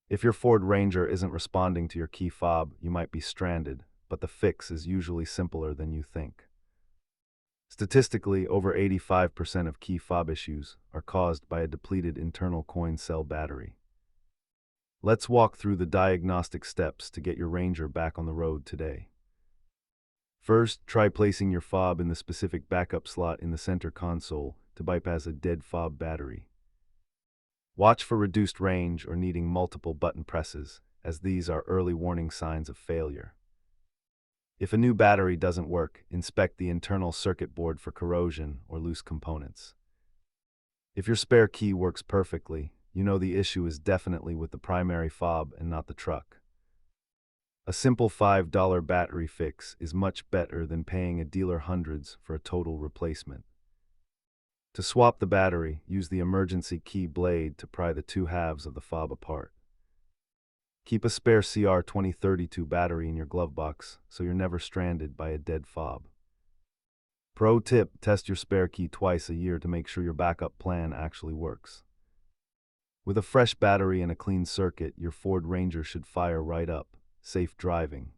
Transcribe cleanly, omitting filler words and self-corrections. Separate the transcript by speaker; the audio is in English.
Speaker 1: If your Ford Ranger isn't responding to your key fob, you might be stranded, but the fix is usually simpler than you think. Statistically, over 85% of key fob issues are caused by a depleted internal coin cell battery. Let's walk through the diagnostic steps to get your Ranger back on the road today. First, try placing your fob in the specific backup slot in the center console to bypass a dead fob battery. Watch for reduced range or needing multiple button presses, as these are early warning signs of failure. If a new battery doesn't work, inspect the internal circuit board for corrosion or loose components. If your spare key works perfectly, you know the issue is definitely with the primary fob and not the truck. A simple $5 battery fix is much better than paying a dealer hundreds for a total replacement. To swap the battery, use the emergency key blade to pry the two halves of the fob apart. Keep a spare CR2032 battery in your glove box so you're never stranded by a dead fob. Pro tip: test your spare key twice a year to make sure your backup plan actually works. With a fresh battery and a clean circuit, your Ford Ranger should fire right up. Safe driving.